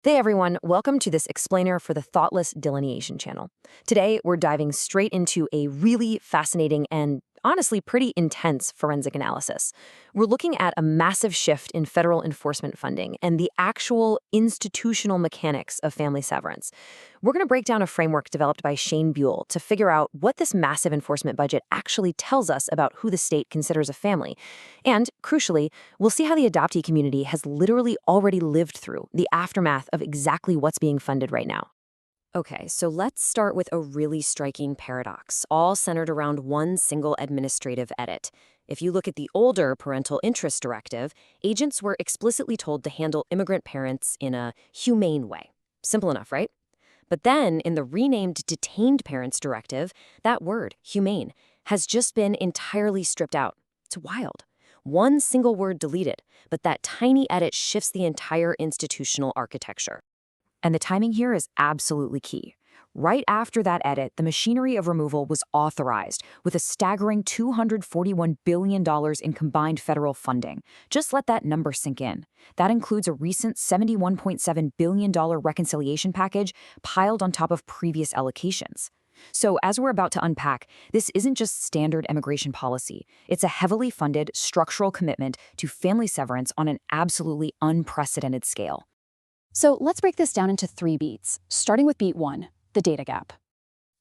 Hey everyone, welcome to this explainer for the Thoughtless Delineation channel. Today, we're diving straight into a really fascinating and honestly pretty intense forensic analysis. We're looking at a massive shift in federal enforcement funding and the actual institutional mechanics of family severance. We're going to break down a framework developed by Shane Buell to figure out what this massive enforcement budget actually tells us about who the state considers a family. And, crucially, we'll see how the adoptee community has literally already lived through the aftermath of exactly what's being funded right now. Okay, so let's start with a really striking paradox, all centered around one single administrative edit. If you look at the older Parental Interest Directive, agents were explicitly told to handle immigrant parents in a humane way. Simple enough, right? But then, in the renamed Detained Parents Directive, that word, humane, has just been entirely stripped out. It's wild. One single word deleted, but that tiny edit shifts the entire institutional architecture. And the timing here is absolutely key. Right after that edit, the machinery of removal was authorized with a staggering $241 billion in combined federal funding. Just let that number sink in. That includes a recent $71.7 billion reconciliation package piled on top of previous allocations. So, as we're about to unpack, this isn't just standard immigration policy. It's a heavily funded structural commitment to family severance on an absolutely unprecedented scale. So let's break this down into 3 beats, starting with beat 1, the data gap.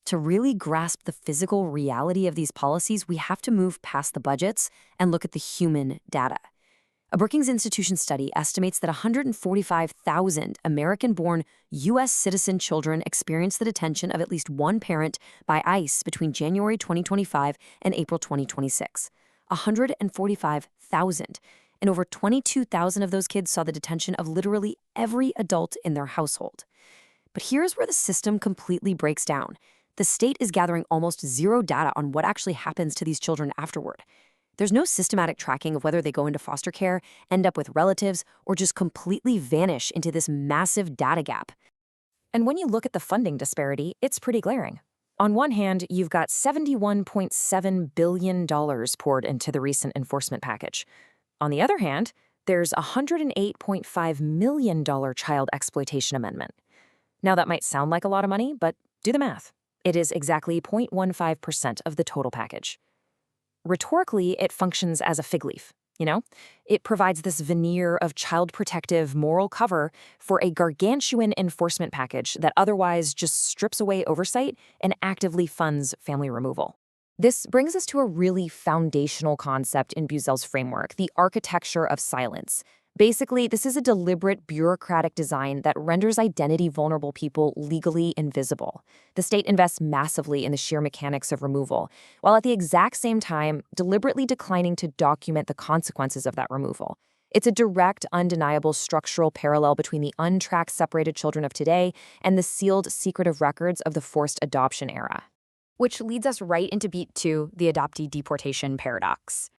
To really grasp the physical reality of these policies, we have to move past the budgets and look at the human data. A Brookings Institution study estimates that 145,000 American-born U.S. citizen children experienced the detention of at least one parent by ICE between January 2025 and April 2026. 145,000. And over 22,000 of those kids saw the detention of literally every adult in their household. But here's where the system completely breaks down. The state is gathering almost zero data on what actually happens to these children afterward. There's no systematic tracking of whether they go into foster care, end up with relatives, or just completely vanish into this massive data gap. And when you look at the funding disparity, it's pretty glaring. On one hand, you've got $71.7 billion poured into the recent enforcement package. On the other hand, there's a $108.5 million child exploitation amendment. Now, that might sound like a lot of money, but do the math. It is exactly 0.15% of the total package. Rhetorically, it functions as a fig leaf, It provides this veneer of child protective moral cover for a gargantuan enforcement package that otherwise just strips away oversight and actively funds family removal. This brings us to a really foundational concept in Buell's framework, the architecture of silence. Basically, this is a deliberate bureaucratic design that renders identity-vulnerable people legally invisible. The state invests massively in the sheer mechanics of removal, while at the exact same time deliberately declining to document the consequences of that removal. It's a direct, undeniable structural parallel between the untracked separated children of today and the sealed, secretive records of the forced adoption era. Which leads us right into beat 2, the adoptee deportation paradox.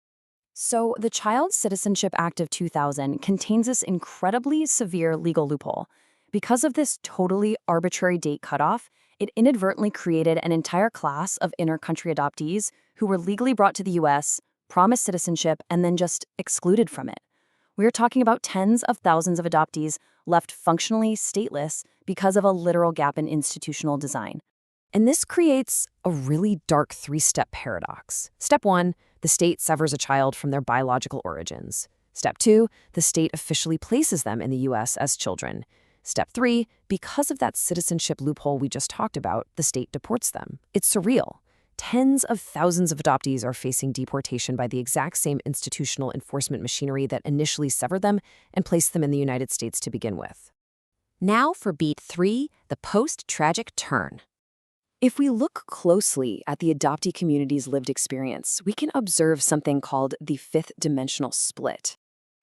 So, the Child Citizenship Act of 2000 contains this incredibly severe legal loophole. Because of this totally arbitrary date cutoff, it inadvertently created an entire class of inter-country adoptees who were legally brought to the U.S., promised citizenship, and then just excluded from it. We're talking about tens of thousands of adoptees left functionally stateless because of a literal gap in institutional design. And this creates a really dark 3-step paradox. Step 1, the state severs a child from their biological origins. Step 2, the state officially places them in the U.S. as children. Step 3, because of that citizenship loophole we just talked about, the state deports them. It's surreal. Tens of thousands of adoptees are facing deportation by the exact same institutional enforcement machinery that initially severed them and placed them in the United States to begin with. Now for beat 3, the post-tragic turn. If we look closely at the adoptee community's lived experience, we can observe something called the fifth dimensional split.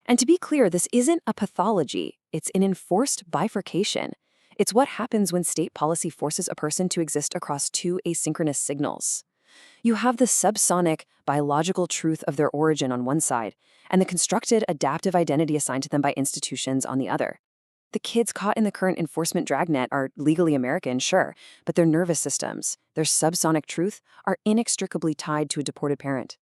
And to be clear, this isn't a pathology, it's an enforced bifurcation. It's what happens when state policy forces a person to exist across 2 asynchronous signals. You have the subsonic, biological truth of their origin on one side, and the constructed adaptive identity assigned to them by institutions on the other. The kids caught in the current enforcement dragnet are legally American, sure, but their nervous systems, their subsonic truth, are inextricably tied to a deported parent.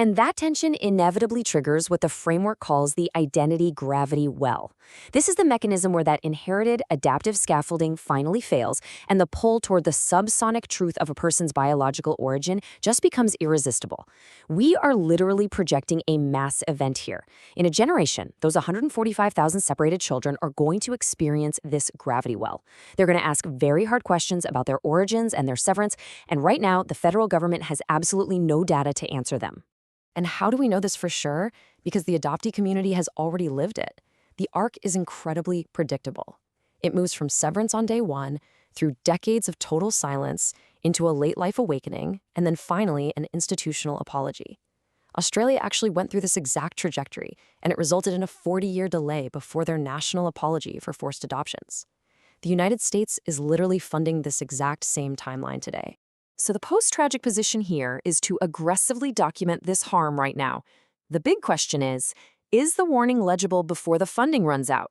And that tension inevitably triggers what the framework calls the identity gravity well. This is the mechanism where that inherited adaptive scaffolding finally fails, and the pull toward the subsonic truth of a person's biological origin just becomes irresistible. We are literally projecting a mass event here. In a generation, those 145,000 separated children are going to experience this gravity well. They're going to ask very hard questions about their origins and their severance, and right now, the federal government has absolutely no data to answer them. And how do we know this for sure? Because the adoptee community has already lived it. The arc is incredibly predictable. It moves from severance on day one, through decades of total silence, into a late life awakening, and then finally an institutional apology. Australia actually went through this exact trajectory, and it resulted in a 40-year delay before their national apology for forced adoptions. The United States is literally funding this exact same timeline today. So the post-tragic position here is to aggressively document this harm right now. The big question is the warning legible before the funding runs out?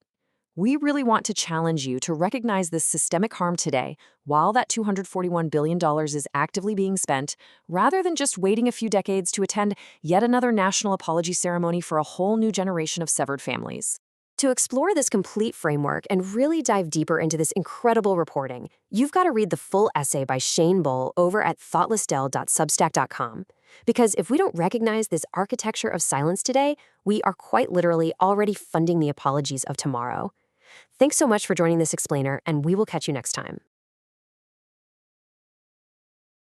We really want to challenge you to recognize this systemic harm today, while that $241 billion is actively being spent, rather than just waiting a few decades to attend yet another national apology ceremony for a whole new generation of severed families. To explore this complete framework and really dive deeper into this incredible reporting, you've got to read the full essay by Shane Bull over at thoughtlessdel.substack.com. Because if we don't recognize this architecture of silence today, we are quite literally already funding the apologies of tomorrow. Thanks so much for joining this explainer, and we will catch you next time.